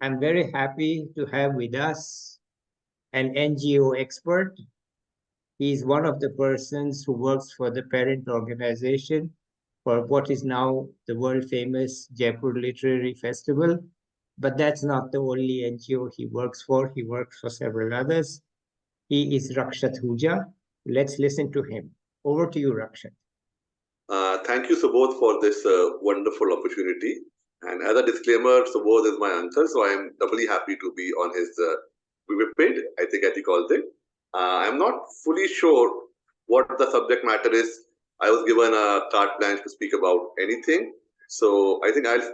I'm very happy to have with us an NGO expert. He's one of the persons who works for the parent organization for what is now the world famous Jaipur Literary Festival. But that's not the only NGO he works for. He works for several others. He is Rakshat Hooja. Let's listen to him. Over to you, Rakshat. Thank you, Subodh, for this wonderful opportunity. And as a disclaimer, Subodh is my uncle, so I am doubly happy to be on his Vidped, I think as he calls it. I'm not fully sure what the subject matter is. I was given a carte blanche to speak about anything. So I think I'll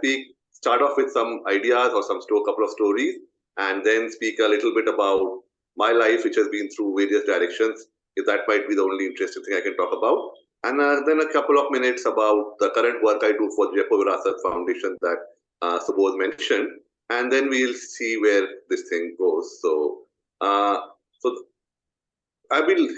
start off with some ideas or couple of stories, and then speak a little bit about my life, which has been through various directions, if that might be the only interesting thing I can talk about. And then a couple of minutes about the current work I do for Jaipur Virasat Foundation that Subodh mentioned. And then we'll see where this thing goes. So, I've been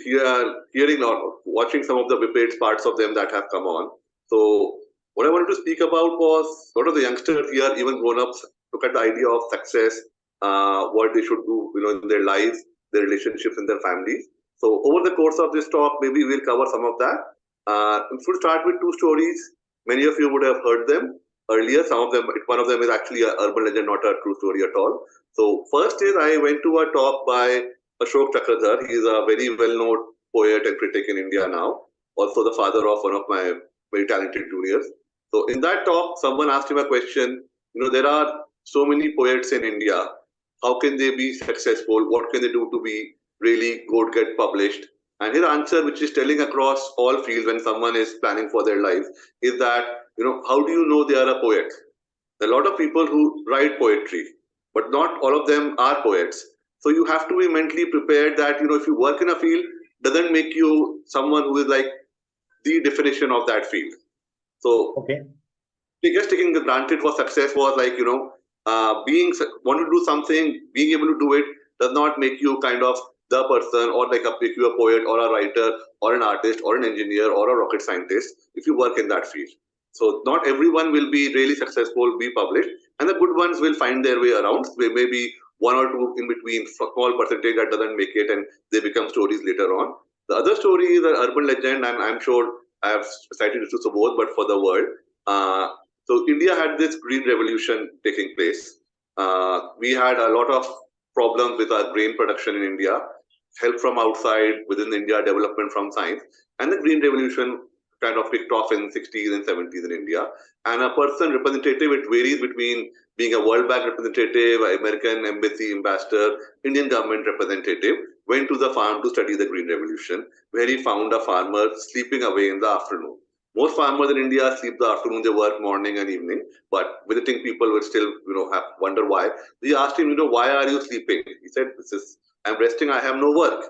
hearing or watching some of the Vidped parts of them that have come on. So what I wanted to speak about was sort of the youngsters here, even grown-ups, look at the idea of success, what they should do, in their lives, their relationships, and their families. So over the course of this talk, maybe we'll cover some of that. We'll start with two stories. Many of you would have heard them earlier. One of them is actually an urban legend, not a true story at all. So first is I went to a talk by Ashok Chakradhar. He is a very well-known poet and critic in India now. Also the father of one of my very talented juniors. So in that talk, someone asked him a question. There are so many poets in India. How can they be successful? What can they do to be really good, get published? And his answer, which is telling across all fields when someone is planning for their life, is that, how do you know they are a poet? There are a lot of people who write poetry, but not all of them are poets. So you have to be mentally prepared that, if you work in a field, doesn't make you someone who is like the definition of that field. So just taking the granted for success was like, want to do something, being able to do it does not make you kind of the person or like make you a poet or a writer or an artist or an engineer or a rocket scientist if you work in that field. So not everyone will be really successful, be published, and the good ones will find their way around. There may be one or two in between, small percentage that doesn't make it and they become stories later on. The other story is an urban legend, and I'm sure I have cited it to Subodh, but for the world. So India had this green revolution taking place. We had a lot of problems with our grain production in India, help from outside, within India, development from science. And the Green Revolution kind of kicked off in 60s and 70s in India. And a person representative, it varies between being a World Bank representative, American embassy ambassador, Indian government representative, went to the farm to study the Green Revolution, where he found a farmer sleeping away in the afternoon. Most farmers in India sleep the afternoon, they work morning and evening, but visiting people will still, wonder why. We asked him, why are you sleeping? He said, I'm resting, I have no work.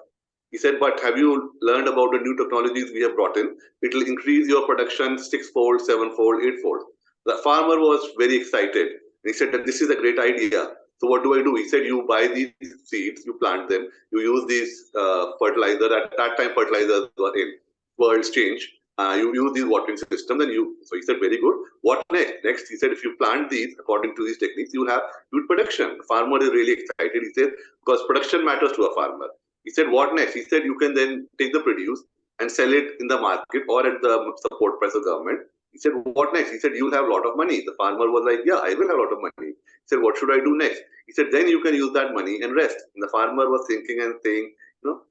He said, but have you learned about the new technologies we have brought in? It will increase your production 6-fold, 7-fold, 8-fold. The farmer was very excited. He said that this is a great idea. So what do? He said, you buy these seeds, you plant them, you use these fertilizer. At that time, fertilizers were in. Worlds change. You use these watering systems, and so he said, very good. What next? Next, he said, if you plant these according to these techniques, you will have good production. The farmer is really excited. He said, because production matters to a farmer. He said, what next? He said, you can then take the produce and sell it in the market or at the support price of government. He said, what next? He said, you'll have a lot of money. The farmer was like, yeah, I will have a lot of money. He said, what should I do next? He said, then you can use that money and rest. And the farmer was thinking and saying,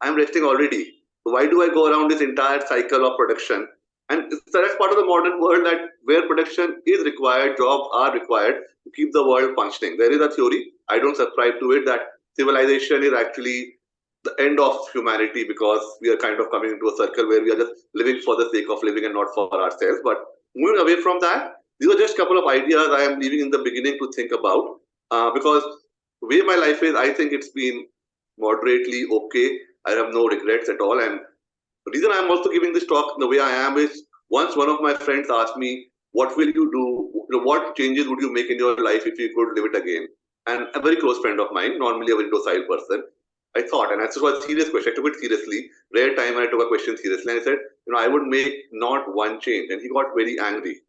I'm resting already. So why do I go around this entire cycle of production? And that's part of the modern world, that where production is required, jobs are required to keep the world functioning. There is a theory, I don't subscribe to it, that civilization is actually the end of humanity, because we are kind of coming into a circle where we are just living for the sake of living and not for ourselves. But moving away from that, these are just a couple of ideas I am leaving in the beginning to think about, because the way my life is, I think it's been moderately okay. I have no regrets at all. And the reason I'm also giving this talk the way I am is, once one of my friends asked me, what will you do? What changes would you make in your life if you could live it again? And a very close friend of mine, normally a very docile person, I thought, and this was a serious question, I took it seriously, rare time when I took a question seriously, and I said, I would make not one change. And he got very angry.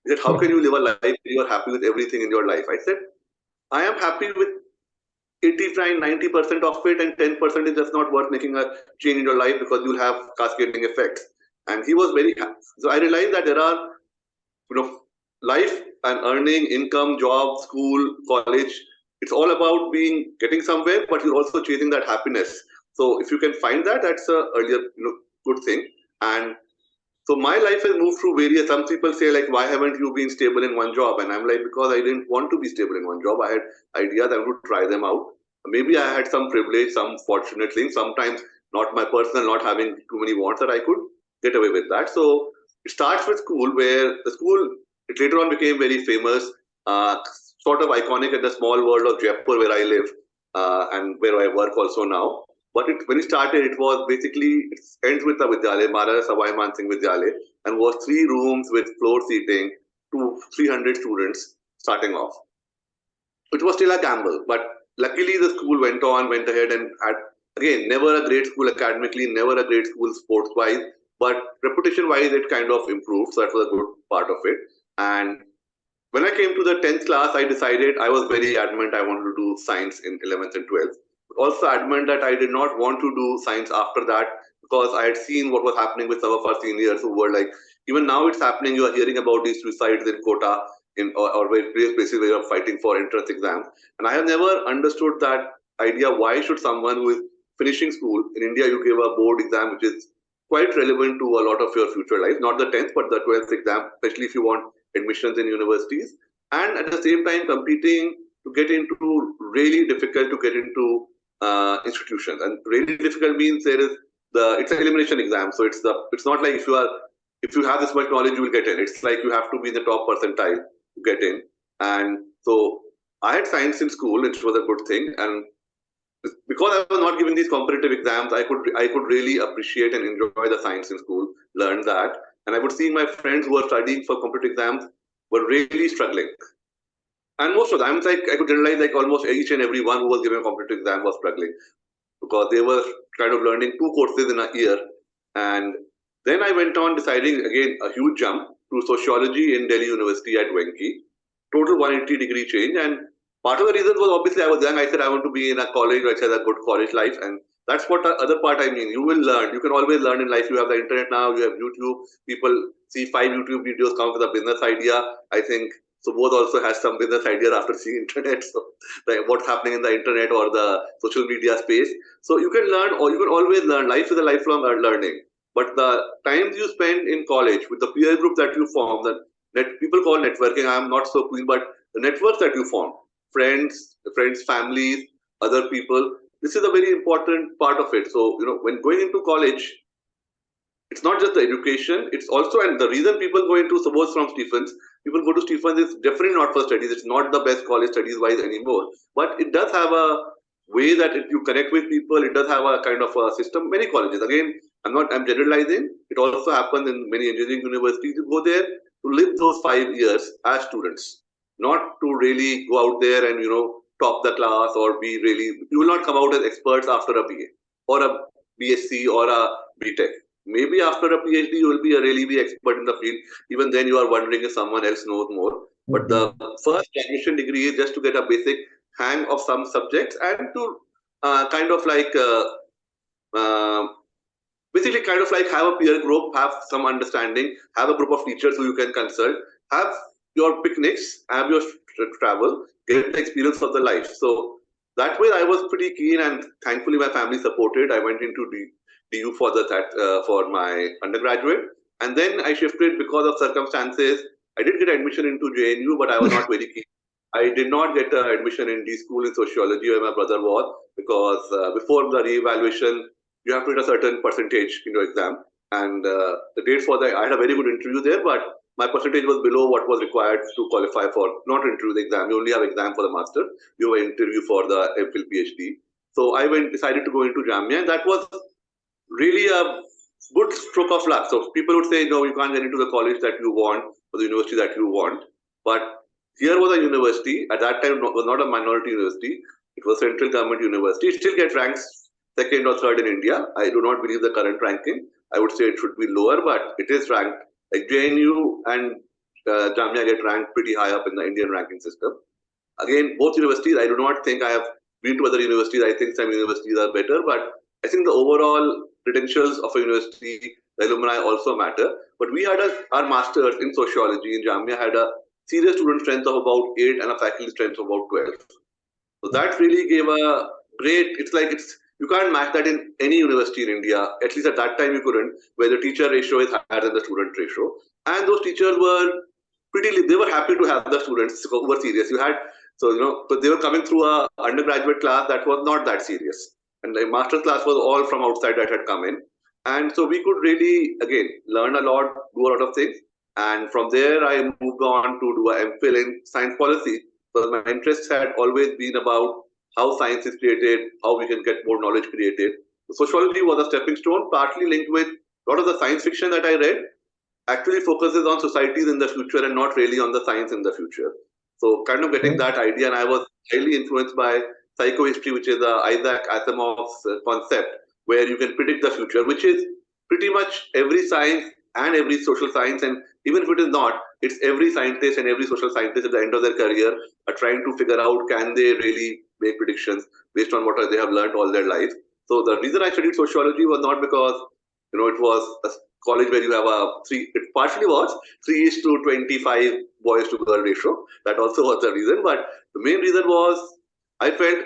He said, how can you live a life where you are happy with everything in your life? I said, I am happy with 89-90% of it, and 10% is just not worth making a change in your life because you'll have cascading effects. And he was very happy. So I realized that there are, life and earning, income, job, school, college. It's all about getting somewhere, but you're also chasing that happiness. So if you can find that, that's a earlier, good thing. And so my life has moved through various. Some people say like, why haven't you been stable in one job? And I'm like, because I didn't want to be stable in one job. I had ideas. I would try them out. Maybe I had some privilege, some fortunate things. Sometimes not my personal, not having too many wants that I could get away with that. So it starts with school, where the school it later on became very famous, sort of iconic in the small world of Jaipur where I live and where I work also now. But when it started, it was basically, it ends with the Vidyalaya, Maharaja Savai Man Singh Vidyalaya, and was 3 rooms with floor seating to 300 students starting off. It was still a gamble, but luckily the school went ahead and had, again, never a great school academically, never a great school sports-wise, but reputation-wise, it kind of improved. So that was a good part of it. And when I came to the 10th class, I decided, I was very adamant I wanted to do science in 11th and 12th. Also adamant that I did not want to do science after that because I had seen what was happening with some of our seniors who were like, even now it's happening, you are hearing about these suicides in Kota or various places where you're fighting for entrance exams. And I have never understood that idea. Why should someone who is finishing school, in India you give a board exam which is quite relevant to a lot of your future life, not the 10th, but the 12th exam, especially if you want admissions in universities, and at the same time competing to get into really difficult to get into institutions. And really difficult means it's an elimination exam. So it's not like if you have this much knowledge you will get in. It's like you have to be in the top percentile to get in. And so I had science in school, which was a good thing. And because I was not giving these competitive exams, I could really appreciate and enjoy the science in school, learn that. And I would see my friends who were studying for competitive exams were really struggling. And most of them, like I could generalize, like almost each and every one who was giving a competitive exam was struggling because they were kind of learning 2 courses in a year. And then I went on deciding, again, a huge jump to sociology in Delhi University at Venki. Total 180-degree change. And part of the reason was obviously I was young. I said I want to be in a college which has a good college life. And that's what the other part I mean. You will learn. You can always learn in life. You have the internet now. You have YouTube. People see 5 YouTube videos come with a business idea. I think Subodh also has some business idea after seeing internet. So like what's happening in the internet or the social media space. So you can learn, or you can always learn. Life is a lifelong learning. But the times you spend in college with the peer group that you form, that people call networking, I am not so keen, but the networks that you form, friends, families, other people, this is a very important part of it. So, when going into college, it's not just the education, it's also, and the reason people go into, suppose from Stephens, people go to Stephens is definitely not for studies. It's not the best college studies wise anymore, but it does have a way that you connect with people. It does have a kind of a system. Many colleges, again, I'm generalizing. It also happens in many engineering universities. You go there to live those 5 years as students, not to really go out there and, top the class or be really, you will not come out as experts after a BA or a BSc or a BTech. Maybe after a PhD, you will be really be expert in the field. Even then, you are wondering if someone else knows more. But the first graduation degree is just to get a basic hang of some subjects and to kind of like basically kind of like have a peer group, have some understanding, have a group of teachers who you can consult, have your picnics, have your travel, get the experience of the life. So that way I was pretty keen, and thankfully my family supported. I went into DU for for my undergraduate, and then I shifted because of circumstances. I did get admission into JNU, but I was not very keen. I did not get admission in D school in sociology where my brother was, because before the re-evaluation, you have to hit a certain percentage in your exam. And the date for that, I had a very good interview there, but my percentage was below what was required to qualify for, not interview the exam. You only have exam for the master. You have interview for the MPhil PhD. So I decided to go into Jamia, and that was really a good stroke of luck. So people would say, no, you can't get into the college that you want or the university that you want. But here was a university, at that time was not a minority university. It was central government university. It still gets ranked second or third in India. I do not believe the current ranking. I would say it should be lower, but it is ranked. Like JNU and Jamia get ranked pretty high up in the Indian ranking system. again, both universities, I do not think I have been to other universities. I think some universities are better, but I think the overall credentials of a university, the alumni also matter. But we had our masters in sociology in Jamia had a serious student strength of about 8 and a faculty strength of about 12. So that really gave a great, you can't match that in any university in India. At least at that time you couldn't, where the teacher ratio is higher than the student ratio. And those teachers were they were happy to have the students who were serious. But they were coming through a undergraduate class that was not that serious. And the master's class was all from outside that had come in. And so we could really, again, learn a lot, do a lot of things. And from there, I moved on to do an MPhil in science policy. So my interest had always been about how science is created, how we can get more knowledge created. So sociology was a stepping stone, partly linked with a lot of the science fiction that I read actually focuses on societies in the future and not really on the science in the future. So kind of getting that idea, and I was highly influenced by psychohistory, which is Isaac Asimov's concept, where you can predict the future, which is pretty much every science and every social science, and even if it is not, it's every scientist and every social scientist at the end of their career are trying to figure out, can they really make predictions based on what they have learned all their life. So the reason I studied sociology was not because it was a college where you have it partially was 3:25 boys to girl ratio. That also was the reason. But the main reason was I felt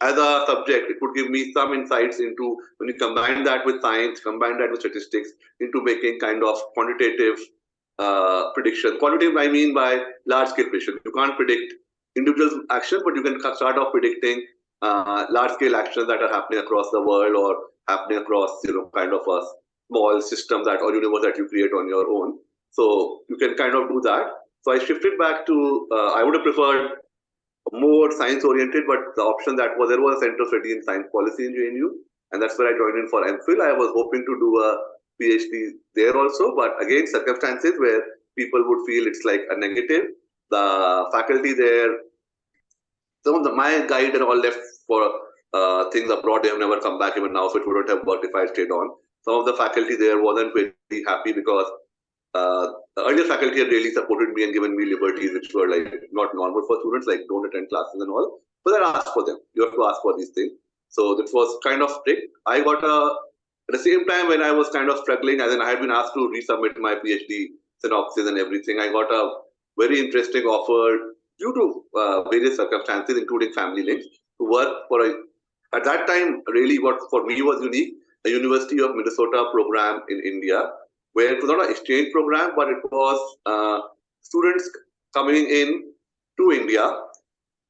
as a subject, it would give me some insights into when you combine that with science, combine that with statistics, into making kind of quantitative prediction. Quantitative, I mean by large scale prediction. You can't predict individual action, but you can start off predicting large scale actions that are happening across the world or happening across kind of a small system that or universe that you create on your own. So you can kind of do that. So I shifted back to I would have preferred more science oriented, but the option that was there was a center of study in science policy in JNU, and that's where I joined in for MPhil. I was hoping to do a PhD there also, but again circumstances where people would feel it's like a negative. The faculty there, some of my guide and all left for things abroad. They have never come back even now, so it wouldn't have worked if I stayed on. Some of the faculty there wasn't very happy because the earlier faculty had really supported me and given me liberties which were like not normal for students, like don't attend classes and all. But I asked for them. You have to ask for these things. So this was kind of strict. I got at the same time when I was kind of struggling, as in I had been asked to resubmit my PhD synopsis and everything, I got a very interesting offer due to various circumstances, including family links, to work for at that time, really what for me was unique, a University of Minnesota program in India, where it was not an exchange program, but it was students coming in to India,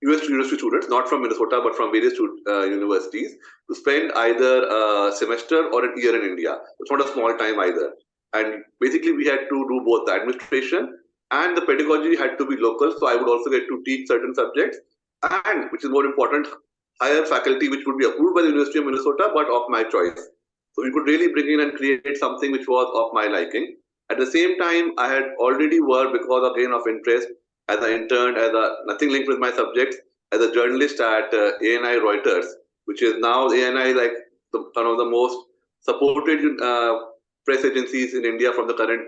US university students, not from Minnesota, but from various universities, to spend either a semester or a year in India. It's not a small time either. And basically, we had to do both the administration and the pedagogy had to be local. So I would also get to teach certain subjects, and which is more important, hire faculty which would be approved by the University of Minnesota, but of my choice. So we could really bring in and create something which was of my liking. At the same time, I had already worked because again of interest as an intern, nothing linked with my subjects, as a journalist at ANI Reuters, which is now ANI like one of the most supported press agencies in India from the current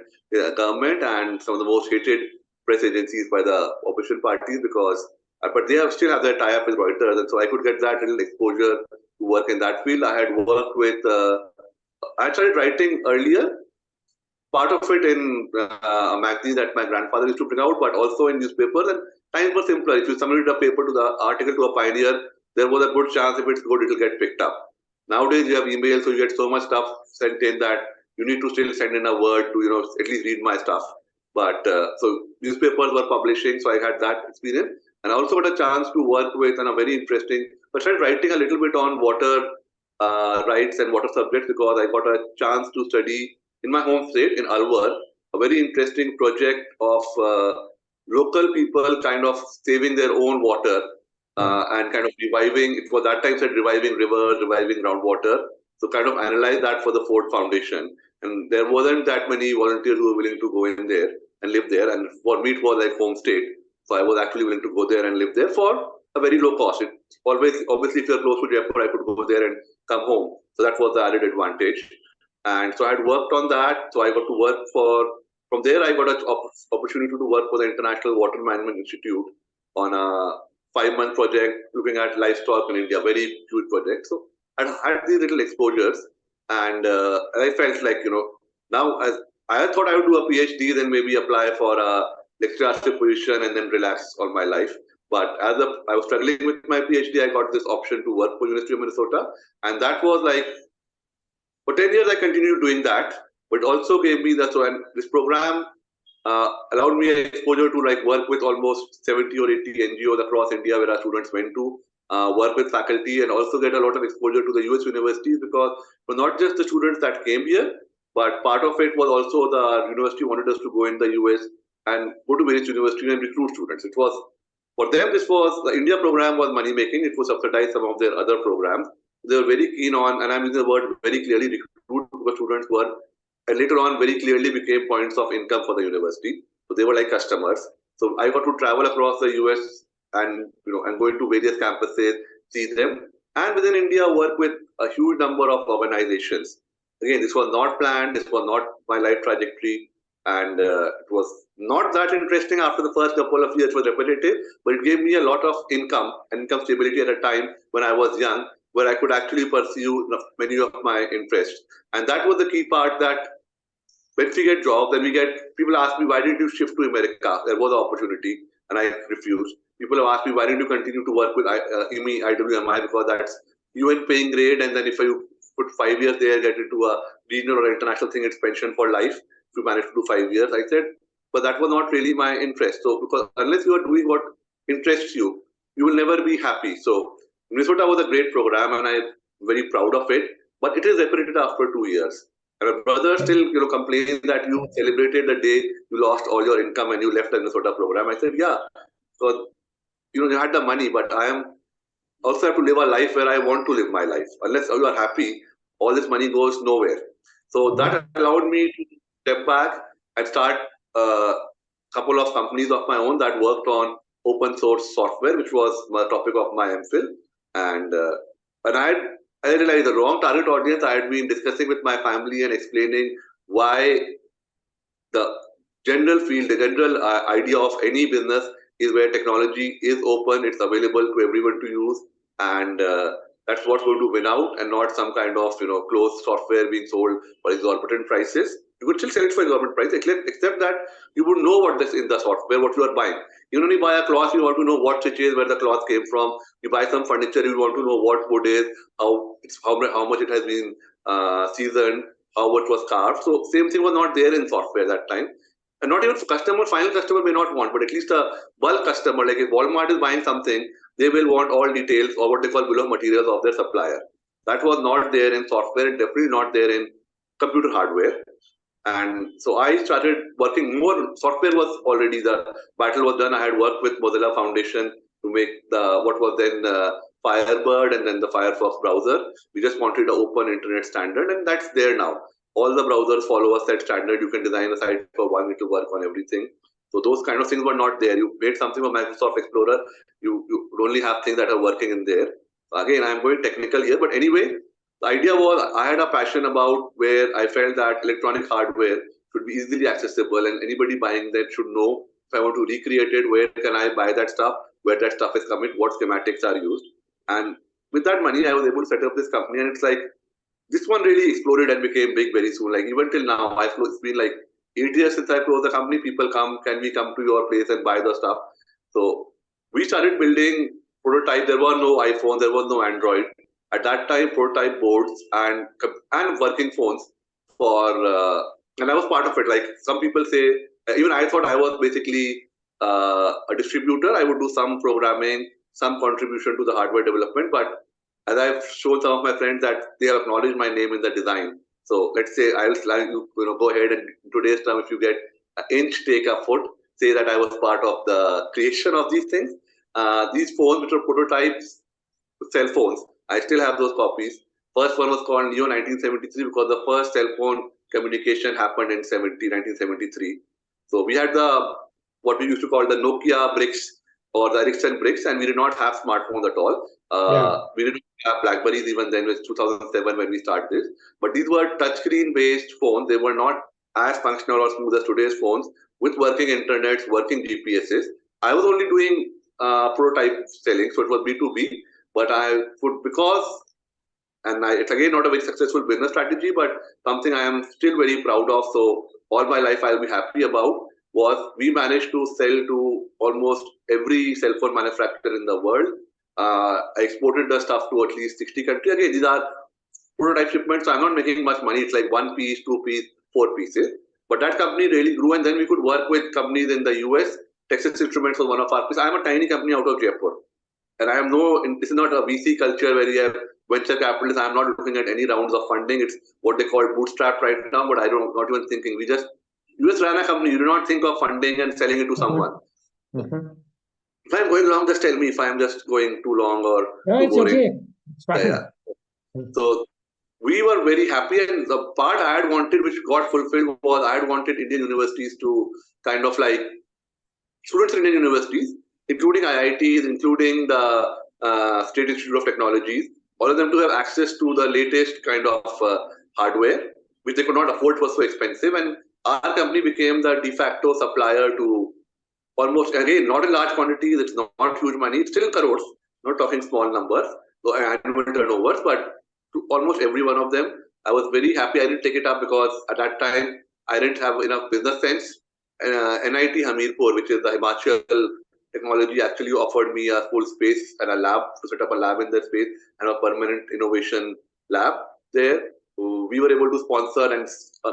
government and some of the most hated press agencies by the opposition parties because, but they still have their tie-up with Reuters, and so I could get that little exposure to work in that field. I had worked with, I started writing earlier, part of it in a magazine that my grandfather used to bring out, but also in newspapers. And times were simpler. If you submitted a paper to the article to a pioneer, there was a good chance if it's good, it will get picked up. Nowadays, you have emails, so you get so much stuff sent in that you need to still send in a word to, at least read my stuff. But so newspapers were publishing, so I had that experience. And I also got a chance to work with a very interesting, I started writing a little bit on water rights and water subjects because I got a chance to study in my home state, in Alwar, a very interesting project of local people kind of saving their own water and kind of reviving, it was that time said reviving rivers, reviving groundwater. So kind of analyze that for the Ford Foundation. And there wasn't that many volunteers who were willing to go in there and live there. And for me, it was like home state. So I was actually willing to go there and live there for a very low cost. It always, obviously, if you're close to Jaipur, I could go there and come home. So that was the added advantage. And so I had worked on that. So I got to work from there, I got an opportunity to work for the International Water Management Institute on a 5-month project looking at livestock in India, very huge project. So I had these little exposures, and I felt like, now as I thought I would do a PhD, then maybe apply for a lecturership position and then relax all my life. But as I was struggling with my PhD, I got this option to work for University of Minnesota, and that was like, for 10 years I continued doing that, but also gave me and this program allowed me exposure to like work with almost 70 or 80 NGOs across India where our students went to work with faculty, and also get a lot of exposure to the US universities, because it was not just the students that came here, but part of it was also the university wanted us to go in the US and go to various universities and recruit students. It was, for them, this was, the India program was money making. It was subsidized some of their other programs. They were very keen on, and I'm using the word very clearly, recruit, because students were, and later on very clearly became points of income for the university. So they were like customers. So I got to travel across the US and and go into various campuses, see them, and within India work with a huge number of organizations. Again, this was not planned. This was not my life trajectory, and it was not that interesting after the first couple of years. It was repetitive, but it gave me a lot of income and income stability at a time when I was young, where I could actually pursue many of my interests. And that was the key part, that when we get jobs, then people ask me, why did you shift to America? There was an opportunity, and I refused. People have asked me, why didn't you continue to work with IME, IWMI, because that's UN paying grade, and then if you put 5 years there, get into a regional or international thing, it's pension for life. If you manage to do 5 years, I said, but that was not really my interest. So, because unless you are doing what interests you, you will never be happy. So, Minnesota was a great program, and I'm very proud of it, but it is repetitive after 2 years. And my brother still, complains that you celebrated the day you lost all your income and you left the Minnesota program. I said, yeah, so you had the money, but I am also have to live a life where I want to live my life. Unless you are happy, all this money goes nowhere. So that allowed me to step back and start a couple of companies of my own that worked on open source software, which was the topic of my MPhil. And I realized the wrong target audience. I had been discussing with my family and explaining why the general field, the general idea of any business is where technology is open, it's available to everyone to use, and that's what's going to win out, and not some kind of closed software being sold for exorbitant prices. You could still sell it for exorbitant price, except that you would know what is in the software, what you are buying. You only buy a cloth, you want to know what stitch is, where the cloth came from. You buy some furniture, you want to know what wood is, how much it has been seasoned, how it was carved. So same thing was not there in software that time. And not even final customer may not want, but at least a bulk customer, like if Walmart is buying something, they will want all details, or what they call bill of materials of their supplier. That was not there in software, and definitely not there in computer hardware. And so I started working more. Software was already, the battle was done. I had worked with Mozilla Foundation to make what was then Firebird and then the Firefox browser. We just wanted an open internet standard, and that's there now. All the browsers follow a set standard. You can design a site for one, it will work on everything. So those kind of things were not there. You made something for Microsoft Explorer, you only have things that are working in there. Again, I'm going technical here, but anyway, the idea was, I had a passion about where I felt that electronic hardware should be easily accessible, and anybody buying that should know, if I want to recreate it, where can I buy that stuff, where that stuff is coming, what schematics are used. And with that money, I was able to set up this company, and it's like, this one really exploded and became big very soon. Like even till now, it's been like 8 years since I closed the company. People come, can we come to your place and buy the stuff? So we started building prototype. There were no iPhone, there was no Android. At that time, prototype boards and working phones for, and I was part of it. Like some people say, even I thought I was basically a distributor. I would do some programming, some contribution to the hardware development, but as I've shown some of my friends that they have acknowledged my name in the design. So let's say I'll go ahead and in today's term, if you get an inch, take a foot, say that I was part of the creation of these things. These phones, which are prototypes, cell phones, I still have those copies. First one was called Neo 1973 because the first cell phone communication happened in 1973. So we had what we used to call the Nokia bricks or the Ericsson bricks, and we did not have smartphones at all. We didn't have Blackberries even then. It was 2007 when we started this. But these were touchscreen based phones. They were not as functional or smooth as today's phones with working internets, working GPSs. I was only doing prototype selling, so it was B2B. But I would, because, and it's again not a very successful business strategy, but something I am still very proud of. So all my life I'll be happy about, was we managed to sell to almost every cell phone manufacturer in the world. I exported the stuff to at least 60 countries. Again, these are prototype shipments, so I'm not making much money. It's like 1 piece, 2 piece, 4 pieces. But that company really grew, and then we could work with companies in the US. Texas Instruments was one of our pieces. I'm a tiny company out of Jaipur. And I am this is not a VC culture where you have venture capitalists. I'm not looking at any rounds of funding. It's what they call bootstrap right now, but not even thinking. You just ran a company. You do not think of funding and selling it to someone. If I'm going wrong, just tell me if I'm just going too long or too boring. Okay. It's fine. Yeah. So we were very happy, and the part I had wanted, which got fulfilled, was I had wanted Indian universities to kind of like students in Indian universities, including IITs, including the State Institute of Technologies, all of them to have access to the latest kind of hardware, which they could not afford, was so expensive. And our company became the de facto supplier to almost, again, not in large quantities, it's not huge money, it's still in crores, not talking small numbers, so annual turnovers, but to almost every one of them. I was very happy I didn't take it up, because at that time, I didn't have enough business sense. NIT Hamirpur, which is the Himachal technology, actually offered me a full space and a lab to set up a lab in that space and a permanent innovation lab there. So we were able to sponsor, and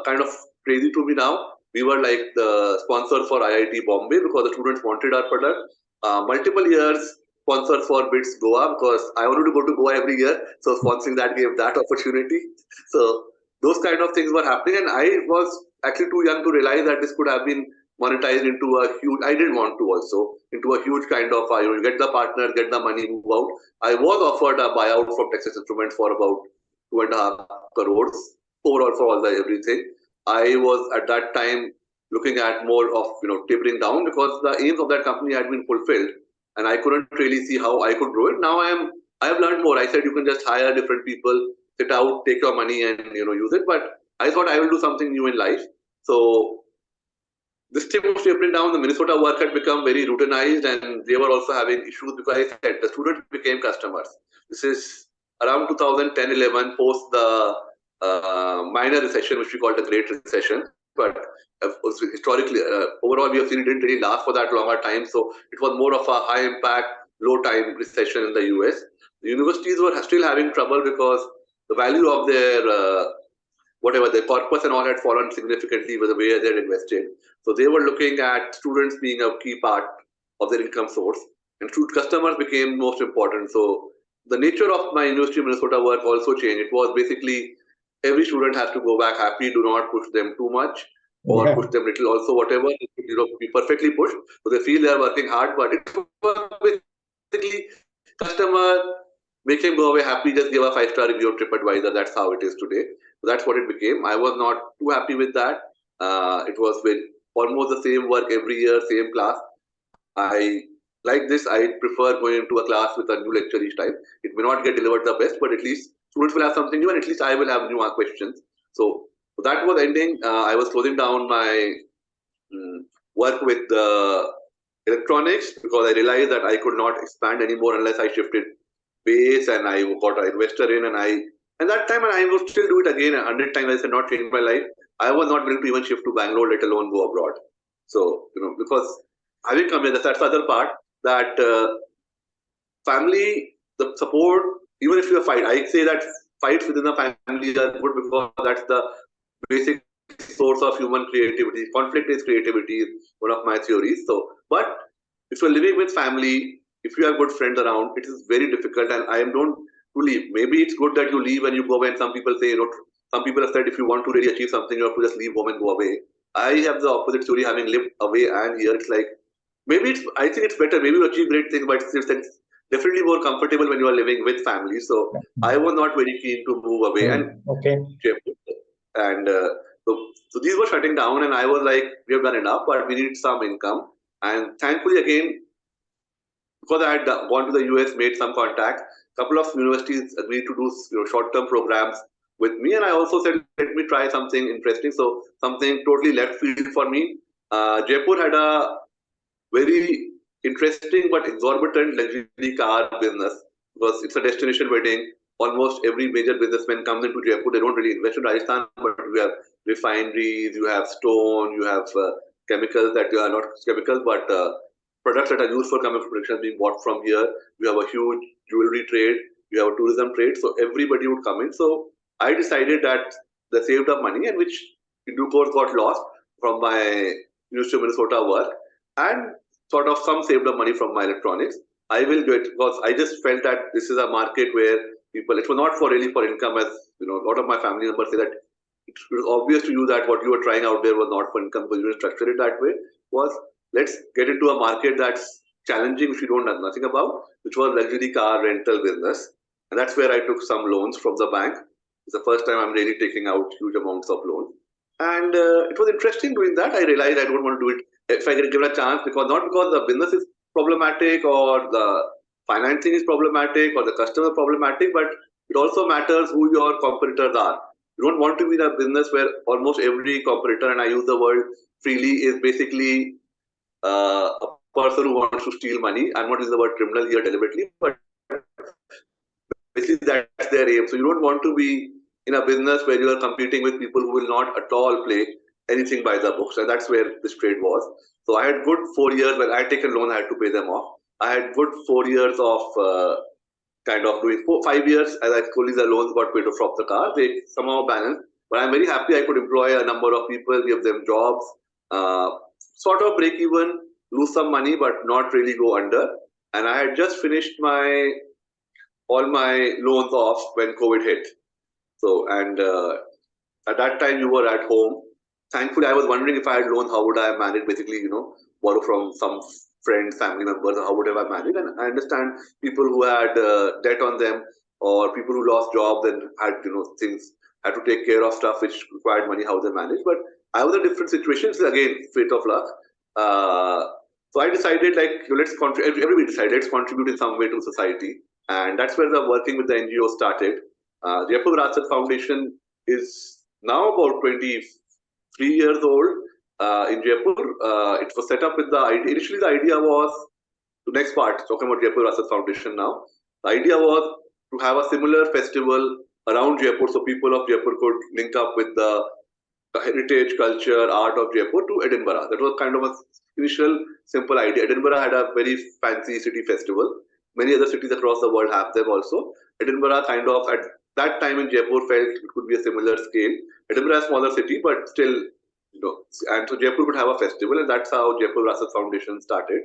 kind of crazy to me now, we were like the sponsor for IIT Bombay because the students wanted our product. Multiple years sponsor for BITS Goa, because I wanted to go to Goa every year, so sponsoring that gave that opportunity. So those kind of things were happening, and I was actually too young to realize that this could have been monetized into a huge, I didn't want to also, into a huge kind of, you get the partner, get the money, move out. I was offered a buyout from Texas Instruments for about 2.5 crores overall for all the everything. I was at that time looking at more of, tapering down, because the aims of that company had been fulfilled, and I couldn't really see how I could grow it. Now I have learned more. I said you can just hire different people, sit out, take your money, and use it. But I thought I will do something new in life. So this thing was tapering down. The Minnesota work had become very routinized, and they were also having issues, because I said the students became customers. This is around 2010-11, post the minor recession, which we call the Great Recession. But historically, overall, we have seen it didn't really last for that longer time. So it was more of a high impact, low time recession in the US. The universities were still having trouble, because the value of their whatever their corpus and all had fallen significantly with the way they had invested. So they were looking at students being a key part of their income source, and customers became most important. So the nature of my University of Minnesota work also changed. It was basically every student has to go back happy. Do not push them too much, or push them little. Also, whatever, be perfectly pushed, so they feel they are working hard. But it was basically customer, make him go away happy. Just give a 5-star review on TripAdvisor. That's how it is today. So that's what it became. I was not too happy with that. It was with almost the same work every year, same class. I like this. I prefer going into a class with a new lecture each time. It may not get delivered the best, but at least students will have something new, and at least I will have new questions. So that was ending. I was closing down my work with the electronics, because I realized that I could not expand anymore unless I shifted base, and I got an investor in, and that time, and I will still do it again 100 times. I said not change my life. I was not willing to even shift to Bangalore, let alone go abroad. So because having come here, that's the other part, that family, the support, even if you fight, I say that fights within the family are good, because that's the basic source of human creativity. Conflict is creativity, one of my theories. So, but if you're living with family, if you have good friends around, it is very difficult, and I am don't to leave. Maybe it's good that you leave and you go away, and some people say, some people have said if you want to really achieve something, you have to just leave home and go away. I have the opposite story, having lived away and here. It's like, I think it's better. Maybe you achieve great things, but it's definitely more comfortable when you are living with family. So I was not very keen to move away. And so these were shutting down, and I was like, we have done enough, but we need some income. And thankfully, again, because I had gone to the US, made some contacts, a couple of universities agreed to do short-term programs with me, and I also said, let me try something interesting. So something totally left field for me. Jaipur had a very interesting but exorbitant luxury car business, because it's a destination wedding. Almost every major businessman comes into Jaipur. They don't really invest in Rajasthan, but we have refineries, you have stone, you have chemicals that are not chemicals, but products that are used for chemical production being bought from here. You have a huge jewelry trade, you have a tourism trade, so everybody would come in. So I decided that they saved up money, and which in due course got lost from my University of Minnesota work, and sort of some saved up money from my electronics. I will get, because I just felt that this is a market where people, it was not for really for income, as you know, a lot of my family members say that it was obvious to you that what you were trying out there was not for income, because you didn't structure it that way. Was let's get into a market that's challenging, which we don't know nothing about, which was luxury car rental business. And that's where I took some loans from the bank. It's the first time I'm really taking out huge amounts of loans. And it was interesting doing that. I realized I don't want to do it if I get given a chance, because not because the business is problematic or the financing is problematic or the customer problematic, but it also matters who your competitors are. You don't want to be in a business where almost every competitor, and I use the word freely, is basically a person who wants to steal money. I'm not using the word criminal here deliberately, but basically that's their aim. So you don't want to be in a business where you are competing with people who will not at all play anything by the books. And that's where this trade was. So I had good 4 years. When I had taken loan, I had to pay them off. I had good 4 years of kind of doing 5 years as I slowly the loans got paid off the car. They somehow balanced. But I'm very happy I could employ a number of people, give them jobs, sort of break even, lose some money, but not really go under. And I had just finished all my loans off when COVID hit. So, and at that time you were at home. Thankfully, I was wondering if I had loans, how would I manage? Basically, you know, borrow from some friends, family members, how would I manage? And I understand people who had debt on them, or people who lost jobs and had, you know, things, had to take care of stuff which required money, how they manage. But I was in different situations, again, fate of luck. So I decided, like, let's contribute. Everybody decided, let's contribute in some way to society. And that's where the working with the NGO started. Jaipur Virasat Foundation is now about 23 years old in Jaipur. It was set up with the idea. Initially, the idea was, the next part, talking about Jaipur Virasat Foundation now. The idea was to have a similar festival around Jaipur, so people of Jaipur could link up with the heritage, culture, art of Jaipur to Edinburgh. That was kind of an initial simple idea. Edinburgh had a very fancy city festival. Many other cities across the world have them also. Edinburgh kind of at that time in Jaipur felt it could be a similar scale. Edinburgh is a smaller city, but still, you know, and so Jaipur would have a festival, and that's how Jaipur Virasat Foundation started.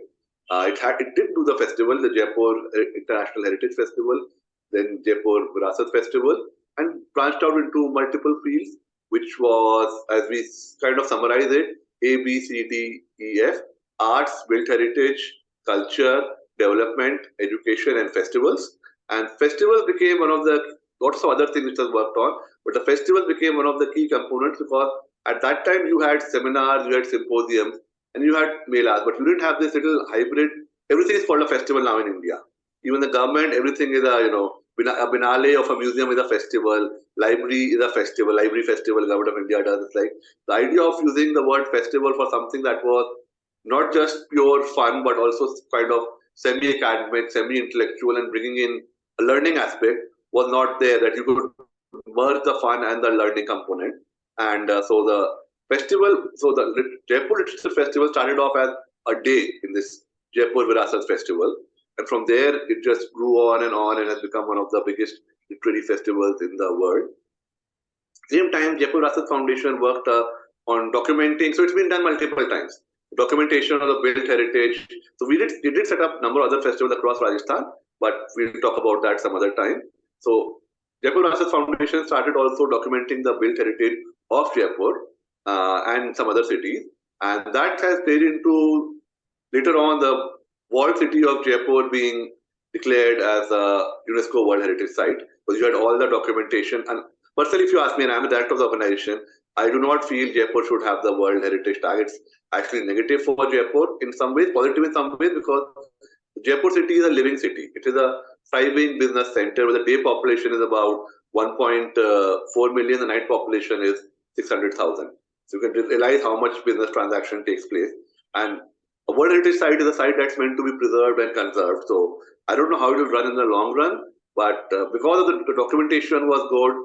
It did do the festival, the Jaipur International Heritage Festival, then Jaipur Virasat Festival, and branched out into multiple fields, which was, as we kind of summarize it, A, B, C, D, E, F: arts, built heritage, culture, development, education, and festivals. And festivals became one of the lots of other things which was worked on, but the festival became one of the key components, because at that time you had seminars, you had symposiums, and you had melas, but you didn't have this little hybrid. Everything is called a festival now in India. Even the government, everything is a, you know, a binale of a museum is a festival, library is a festival, library festival, government of India does. It's like the idea of using the word festival for something that was not just pure fun, but also kind of semi-academic, semi-intellectual, and bringing in a learning aspect was not there, that you could merge the fun and the learning component. And so the festival, so the Jaipur Literature Festival started off as a day in this Jaipur Virasat Festival. And from there, it just grew on and has become one of the biggest literary festivals in the world. Same time, Jaipur Virasat Foundation worked on documenting. So it's been done multiple times. Documentation of the built heritage. So we did set up a number of other festivals across Rajasthan, but we'll talk about that some other time. So Jaipur Virasat Foundation started also documenting the built heritage of Jaipur and some other cities. And that has played into, later on, the walled city of Jaipur being declared as a UNESCO World Heritage Site, because you had all the documentation. And personally, if you ask me, and I'm the director of the organization, I do not feel Jaipur should have the World Heritage Tag. It's actually negative for Jaipur in some ways, positive in some ways, because Jaipur city is a living city. It is a thriving business center where the day population is about 1.4 million, the night population is 600,000. So you can realize how much business transaction takes place. And A World Heritage Site is a site that's meant to be preserved and conserved. So I don't know how it will run in the long run, but because of the documentation was good,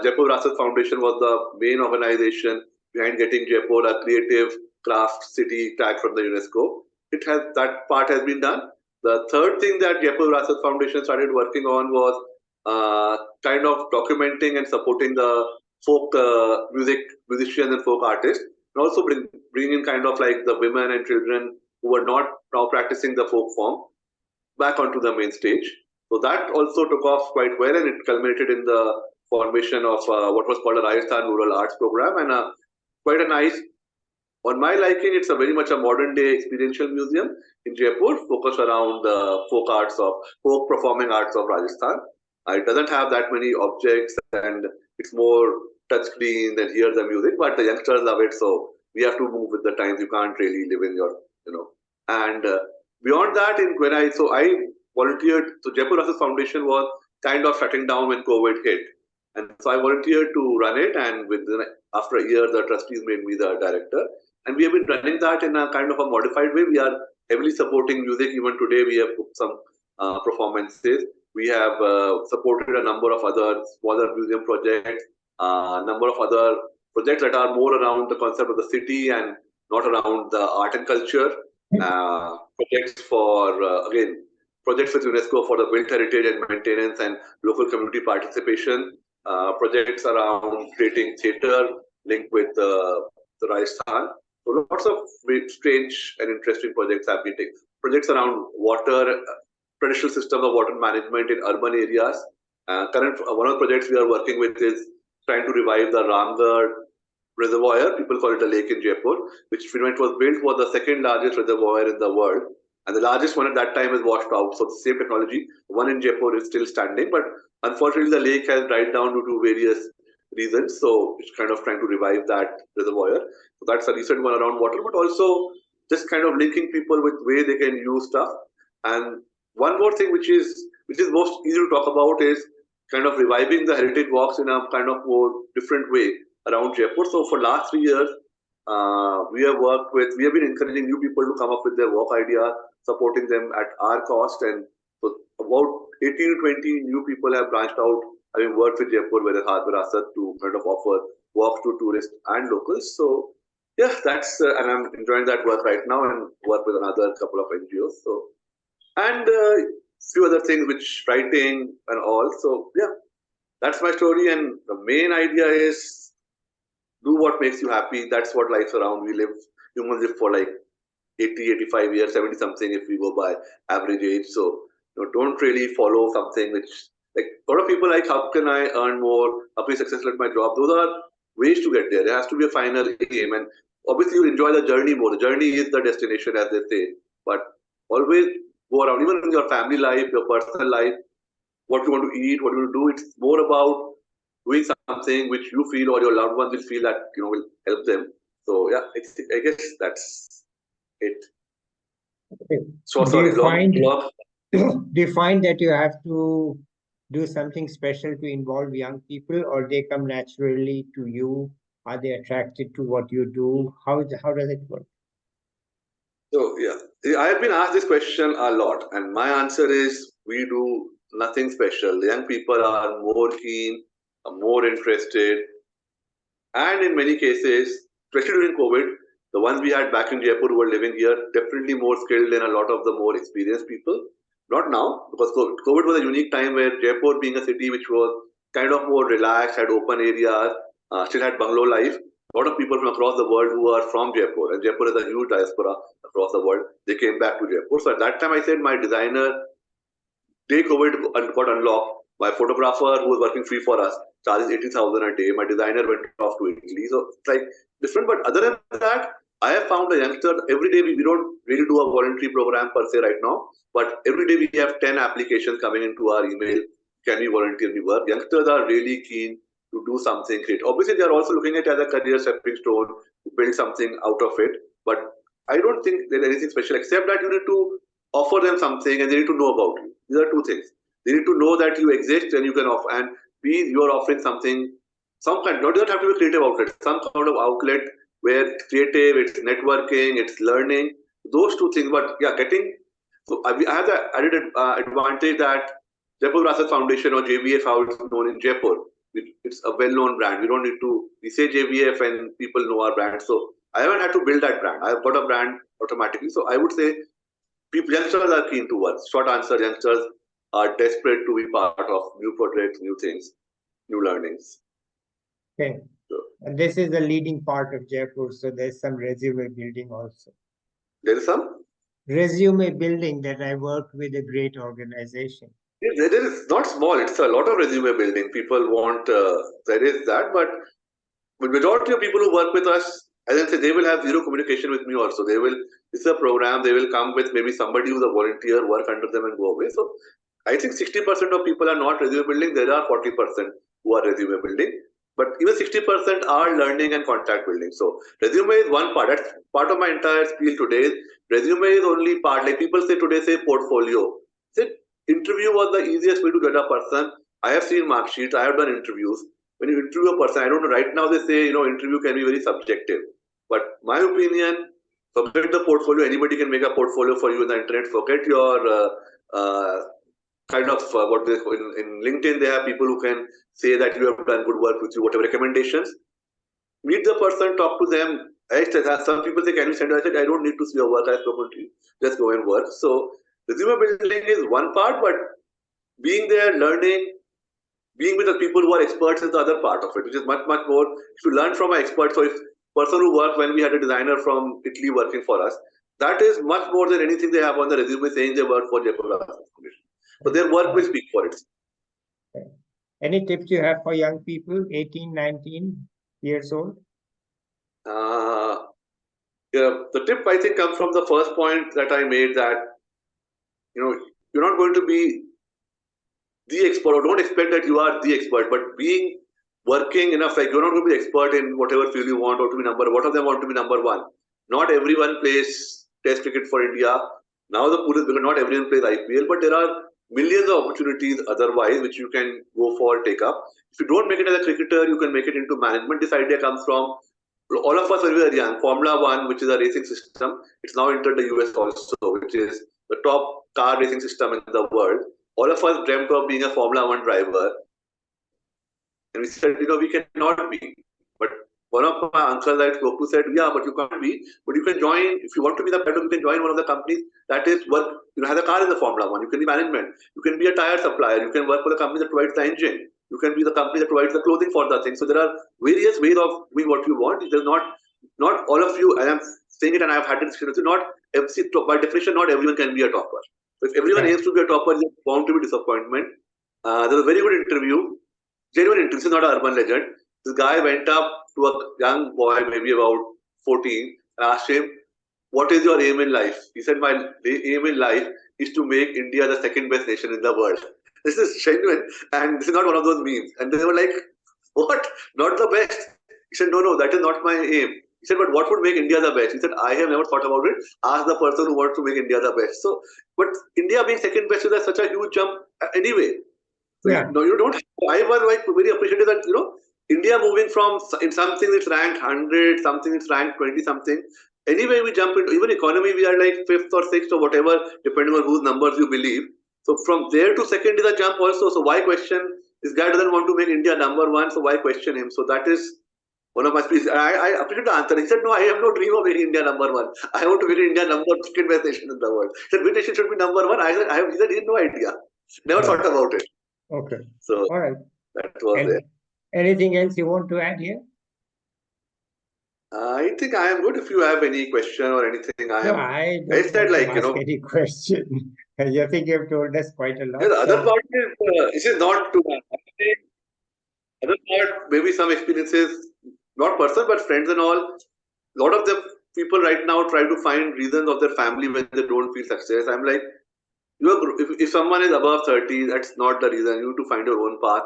Jaipur Virasat Foundation was the main organization behind getting Jaipur a creative craft city tag from the UNESCO. That part has been done. The third thing that Jaipur Virasat Foundation started working on was kind of documenting and supporting the folk musicians and folk artists, and also bring in kind of like the women and children who were not now practicing the folk form back onto the main stage. So that also took off quite well, and it culminated in the formation of what was called a Rajasthan Rural Arts Program, and quite a nice, on my liking, it's a very much a modern day experiential museum in Jaipur, focused around the folk performing arts of Rajasthan. It doesn't have that many objects, and it's more touchscreen and hear the music, but the youngsters love it, so we have to move with the times. You can't really live in your, and beyond that, I volunteered. So Jaipur Virasat Foundation was kind of shutting down when COVID hit, and so I volunteered to run it. And after a year, the trustees made me the director, and we have been running that in a kind of a modified way. We are heavily supporting music. Even today, we have some performances. We have supported a number of other smaller museum projects, a number of other projects that are more around the concept of the city and not around the art and culture. Projects for, again, projects with UNESCO for the built heritage and maintenance and local community participation. Projects around creating theatre linked with the Rajasthan. So lots of strange and interesting projects have been taken. Projects around water, traditional system of water management in urban areas. One of the projects we are working with is trying to revive the Ramgarh reservoir. People call it a lake in Jaipur, which when it was built was the second largest reservoir in the world. And the largest one at that time is washed out. So the same technology, one in Jaipur is still standing, but unfortunately the lake has died down due to various reasons. So it's kind of trying to revive that reservoir. So that's a recent one around water, but also just kind of linking people with way they can use stuff. And one more thing which is most easy to talk about is kind of reviving the heritage walks in a kind of more different way around Jaipur. So for last 3 years, we have been encouraging new people to come up with their walk idea, supporting them at our cost. And so about 18 to 20 new people have branched out, having worked with Jaipur Virasat to kind of offer walks to tourists and locals. So yeah, that's, and I'm enjoying that work right now and work with another couple of NGOs. So, and few other things which writing and all. So yeah, that's my story. And the main idea is do what makes you happy. That's what life's around. Humans live for like 80, 85 years, 70 something if we go by average age. So don't really follow something which, like, a lot of people like, how can I earn more? How can I be successful at my job? Those are ways to get there. There has to be a final aim. And obviously you enjoy the journey more. The journey is the destination, as they say. But always go around, even in your family life, your personal life, what you want to eat, what you want to do. It's more about doing something which you feel or your loved ones will feel that will help them. So yeah, I guess that's it. Okay. So sorry, do you find that you have to do something special to involve young people, or they come naturally to you? Are they attracted to what you do? How does it work? So yeah, I have been asked this question a lot, and my answer is we do nothing special. The young people are more keen, are more interested, and in many cases, especially during COVID, the ones we had back in Jaipur who were living here, definitely more skilled than a lot of the more experienced people. Not now, because COVID was a unique time where Jaipur, being a city which was kind of more relaxed, had open areas, still had bungalow life. A lot of people from across the world who are from Jaipur, and Jaipur is a huge diaspora across the world, they came back to Jaipur. So at that time, I said my designer, day COVID got unlocked, my photographer who was working free for us charges 80,000 a day. My designer went off to Italy. So it's like different. But other than that, I have found a youngster every day. We don't really do a voluntary program per se right now, but every day we have 10 applications coming into our email. Can we volunteer? We work. Youngsters are really keen to do something great. Obviously, they are also looking at it as a career stepping stone to build something out of it. But I don't think there's anything special except that you need to offer them something and they need to know about you. These are two things. They need to know that you exist and you can offer, and B, you are offering something, some kind, not doesn't have to be a creative outlet, some kind of outlet where it's creative, it's networking, it's learning, those two things. But yeah, so I have the added advantage that Jaipur Virasat Foundation, or JVF, how it's known in Jaipur, it's a well-known brand. We say JVF and people know our brand. So I haven't had to build that brand. I've got a brand automatically. So I would say youngsters are keen to work. Short answer, youngsters are desperate to be part of new projects, new things, new learnings. Okay. So, and this is the leading part of Jaipur, so there's some resume building also. There is some? Resume building that I worked with a great organization. There is not small, it's a lot of resume building. People want, there is that, but majority of people who work with us, as I say, they will have zero communication with me also. It's a program, they will come with maybe somebody who's a volunteer, work under them and go away. So I think 60% of people are not resume building. There are 40% who are resume building. But even 60% are learning and contact building. So resume is one part. That's part of my entire spiel today. Resume is only part. Like people say today, say portfolio. Say interview was the easiest way to get a person. I have seen mark sheets. I have done interviews. When you interview a person, I don't know, right now they say, interview can be very subjective. But my opinion, forget the portfolio. Anybody can make a portfolio for you on the internet. Forget your kind of what they in LinkedIn, they have people who can say that you have done good work with you, whatever recommendations. Meet the person, talk to them. Some people say, can you send? I said, I don't need to see your work. I've spoken to you. Just go and work. So resume building is one part, but being there, learning, being with the people who are experts is the other part of it, which is much, much more. If you learn from an expert, so if person who worked when we had a designer from Italy working for us, that is much more than anything they have on the resume saying they work for Jaipur Foundation. So their work will speak for it. Any tips you have for young people, 18, 19 years old? Yeah, the tip I think comes from the first point that I made, that you're not going to be the expert, or don't expect that you are the expert, but working enough, like you're not going to be expert in whatever field you want, or to be what of them want to be number one. Not everyone plays test cricket for India. Now the pool is bigger, not everyone plays IPL, but there are millions of opportunities otherwise which you can go for, take up. If you don't make it as a cricketer, you can make it into management. This idea comes from all of us when we were young. Formula One, which is a racing system, it's now entered the US also, which is the top car racing system in the world. All of us dreamt of being a Formula One driver. And we said, we cannot be. But one of my uncles I spoke to said, yeah, but you can't be. But you can join, if you want to be the pilot, you can join one of the companies that is work, has a car in the Formula One. You can be management. You can be a tire supplier. You can work for the company that provides the engine. You can be the company that provides the clothing for the thing. So there are various ways of doing what you want. There's not all of you, and I'm saying it and I've had this experience, by definition, not everyone can be a topper. So if everyone aims to be a topper, there's bound to be disappointment. There's a very good interview. Genuine interview. This is not an urban legend. This guy went up to a young boy, maybe about 14, and asked him, what is your aim in life? He said, my aim in life is to make India the second best nation in the world. This is genuine, and this is not one of those memes. And they were like, what? Not the best? He said, no, that is not my aim. He said, but what would make India the best? He said, I have never thought about it. Ask the person who wants to make India the best. So, but India being second best is such a huge jump anyway. So you don't. I was like very appreciative that India moving from in something it's ranked 100, something it's ranked 20 something. Anyway, we jump into even economy. We are like 5th or 6th or whatever, depending on whose numbers you believe. So from there to second is a jump also. So why question? This guy doesn't want to make India number one. So why question him? So that is one of my speeches. I appreciate the answer. He said, no, I have no dream of making India number one. I want to make India second best nation in the world. He said, which nation should be number one? He said, he had no idea. Never thought about it. Okay. So all right. That was it. Anything else you want to add here? I think I am good. If you have any question or anything, I said like any question. I think you have told us quite a lot. Yeah, the other part is this is not too much. Other part, maybe some experiences, not personal but friends and all. A lot of the people right now try to find reasons of their family when they don't feel success. I'm like, if someone is above 30, that's not the reason. You need to find your own path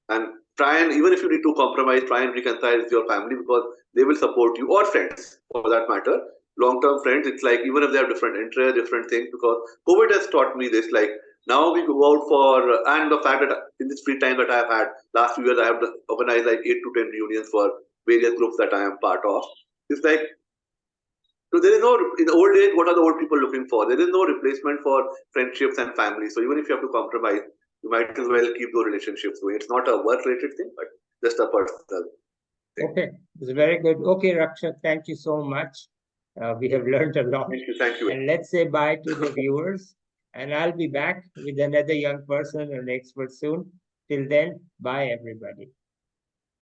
and try, and even if you need to compromise, try and reconcile with your family, because they will support you, or friends for that matter. Long-term friends, it's like even if they have different interests, different things, because COVID has taught me this. Like now we go out for, and the fact that in this free time that I have had last few years, I have organized like 8 to 10 reunions for various groups that I am part of. It's like So there is no, in the old age, what are the old people looking for? There is no replacement for friendships and family. So even if you have to compromise, you might as well keep those relationships going. It's not a work-related thing, but just a personal thing. Okay, it's very good. Okay, Rakshat, thank you so much. We have learned a lot. Thank you. And let's say bye to the viewers. And I'll be back with another young person and expert soon. Till then, bye everybody.